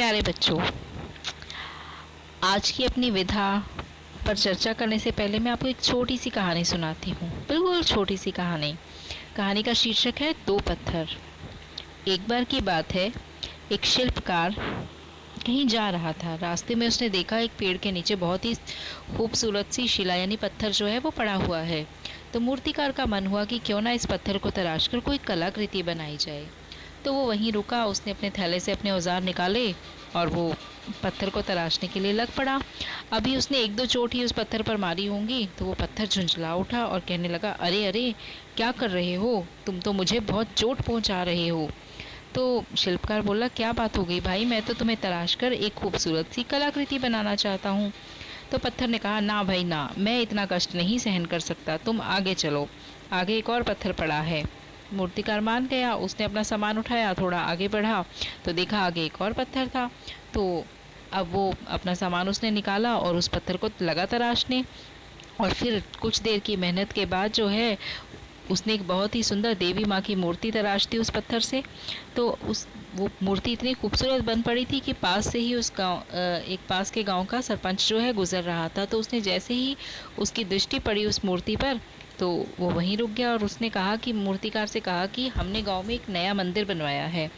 प्यारे बच्चों, आज की अपनी विधा पर चर्चा करने से पहले मैं आपको एक छोटी सी कहानी सुनाती हूँ। बिल्कुल छोटी सी कहानी। कहानी का शीर्षक है दो पत्थर। एक बार की बात है, एक शिल्पकार कहीं जा रहा था। रास्ते में उसने देखा एक पेड़ के नीचे बहुत ही खूबसूरत सी शिला यानी पत्थर जो है वो पड़ा हुआ है। तो मूर्तिकार का मन हुआ कि क्यों ना इस पत्थर को तराश कर कोई कलाकृति बनाई जाए। तो वो वहीं रुका, उसने अपने थैले से अपने औजार निकाले और वो पत्थर को तराशने के लिए लग पड़ा। अभी उसने एक दो चोट ही उस पत्थर पर मारी होंगी तो वो पत्थर झुंझला उठा और कहने लगा, अरे अरे, क्या कर रहे हो तुम? तो मुझे बहुत चोट पहुंचा रहे हो। तो शिल्पकार बोला, क्या बात हो गई भाई, मैं तो तुम्हें तराश कर एक खूबसूरत सी कलाकृति बनाना चाहता हूँ। तो पत्थर ने कहा, ना भाई ना, मैं इतना कष्ट नहीं सहन कर सकता, तुम आगे चलो, आगे एक और पत्थर पड़ा है। मूर्तिकार मान गया, उसने अपना सामान उठाया, थोड़ा आगे बढ़ा तो देखा आगे एक और पत्थर था। तो अब वो अपना सामान उसने निकाला और उस पत्थर को लगा तराशने, और फिर कुछ देर की मेहनत के बाद जो है उसने एक बहुत ही सुंदर देवी माँ की मूर्ति तराश दी उस पत्थर से। तो वो मूर्ति इतनी खूबसूरत बन पड़ी थी कि पास से ही उस गांव एक पास के गांव का सरपंच जो है गुजर रहा था। तो उसने जैसे ही उसकी दृष्टि पड़ी उस मूर्ति पर तो वो वहीं रुक गया और उसने कहा कि मूर्तिकार से कहा कि हमने गांव में एक नया मंदिर बनवाया है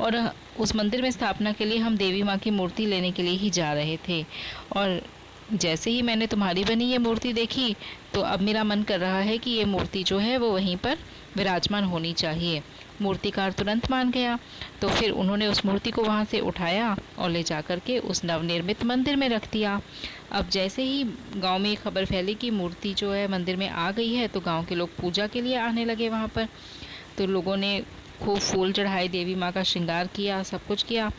और उस मंदिर में स्थापना के लिए हम देवी माँ की मूर्ति लेने के लिए ही जा रहे थे, और जैसे ही मैंने तुम्हारी बनी ये मूर्ति देखी तो अब मेरा मन कर रहा है कि ये मूर्ति जो है वो वहीं पर विराजमान होनी चाहिए। मूर्तिकार तुरंत मान गया। तो फिर उन्होंने उस मूर्ति को वहाँ से उठाया और ले जा करके उस नवनिर्मित मंदिर में रख दिया। अब जैसे ही गांव में खबर फैली कि मूर्ति जो है मंदिर में आ गई है तो गांव के लोग पूजा के लिए आने लगे वहाँ पर। तो लोगों ने खूब फूल चढ़ाए, देवी माँ का श्रृंगार किया, सब कुछ किया।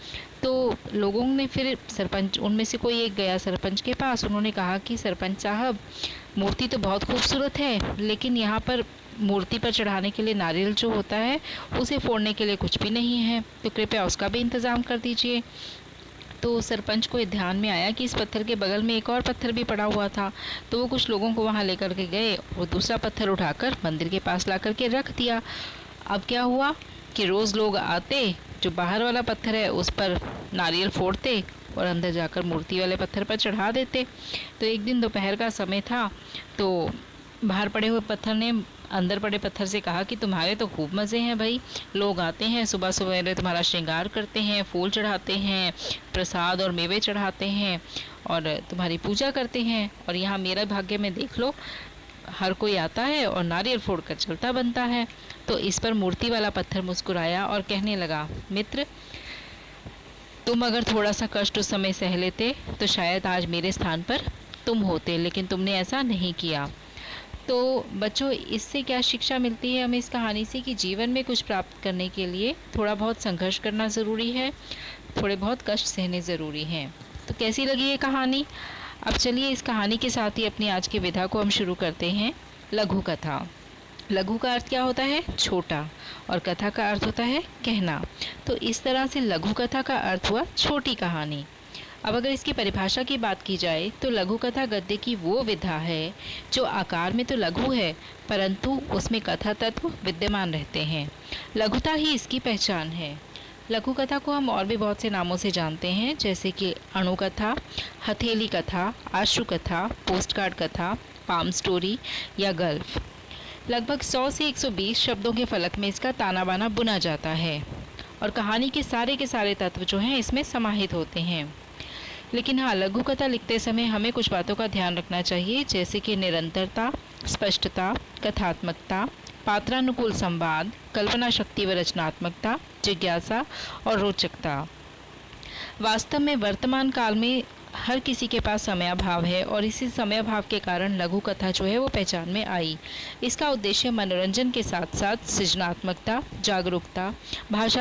तो लोगों ने फिर सरपंच, उनमें से कोई एक गया सरपंच के पास। उन्होंने कहा कि सरपंच साहब, मूर्ति तो बहुत खूबसूरत है लेकिन यहाँ पर मूर्ति पर चढ़ाने के लिए नारियल जो होता है उसे फोड़ने के लिए कुछ भी नहीं है, तो कृपया उसका भी इंतज़ाम कर दीजिए। तो सरपंच को ध्यान में आया कि इस पत्थर के बगल में एक और पत्थर भी पड़ा हुआ था। तो वो कुछ लोगों को वहाँ लेकर के गए और दूसरा पत्थर उठाकर मंदिर के पास ला करके रख दिया। अब क्या हुआ कि रोज़ लोग आते, जो बाहर वाला पत्थर है उस पर नारियल फोड़ते और अंदर जाकर मूर्ति वाले पत्थर पर चढ़ा देते। तो एक दिन दोपहर का समय था, तो बाहर पड़े हुए पत्थर ने अंदर पड़े पत्थर से कहा कि तुम्हारे तो खूब मज़े हैं भाई, लोग आते हैं सुबह सवेरे, तुम्हारा श्रृंगार करते हैं, फूल चढ़ाते हैं, प्रसाद और मेवे चढ़ाते हैं और तुम्हारी पूजा करते हैं, और यहाँ मेरा भाग्य में देख लो, हर कोई आता है और नारियल फोड़कर चलता बनता है। तो इस पर मूर्ति वाला पत्थर मुस्कुराया और कहने लगा, मित्र, तुम अगर थोड़ा सा कष्ट उस समय सह लेते तो शायद आज मेरे स्थान पर तुम होते, लेकिन तुमने ऐसा नहीं किया। तो बच्चों, इससे क्या शिक्षा मिलती है हमें इस कहानी से कि जीवन में कुछ प्राप्त करने के लिए थोड़ा बहुत संघर्ष करना ज़रूरी है, थोड़े बहुत कष्ट सहने ज़रूरी हैं। तो कैसी लगी ये कहानी? अब चलिए इस कहानी के साथ ही अपनी आज की विधा को हम शुरू करते हैं। लघु कथा। लघु का अर्थ क्या होता है? छोटा, और कथा का अर्थ होता है कहना। तो इस तरह से लघु कथा का अर्थ हुआ छोटी कहानी। अब अगर इसकी परिभाषा की बात की जाए तो लघु कथा गद्य की वो विधा है जो आकार में तो लघु है परंतु उसमें कथा तत्व विद्यमान रहते हैं। लघुता ही इसकी पहचान है। लघु कथा को हम और भी बहुत से नामों से जानते हैं, जैसे कि अणुकथा, हथेली कथा, आशु कथा, पोस्टकार्ड कथा, पाम स्टोरी या गल्फ। लगभग 100 से 120 शब्दों के फलक में इसका ताना बाना बुना जाता है और कहानी के सारे तत्व जो हैं इसमें समाहित होते हैं। लेकिन हाँ, लघु कथा लिखते समय हमें कुछ बातों का ध्यान रखना चाहिए, जैसे कि निरंतरता, स्पष्टता, कथात्मकता, पात्रानुकूल संवाद, कल्पना शक्ति व रचनात्मकता, जिज्ञासा और रोचकता। वास्तव में वर्तमान काल में हर किसी के पास समयाभाव है और इसी समयाभाव के कारण लघु कथा जो है वो पहचान में आई। इसका उद्देश्य मनोरंजन के साथ साथ सृजनात्मकता, जागरूकता, भाषा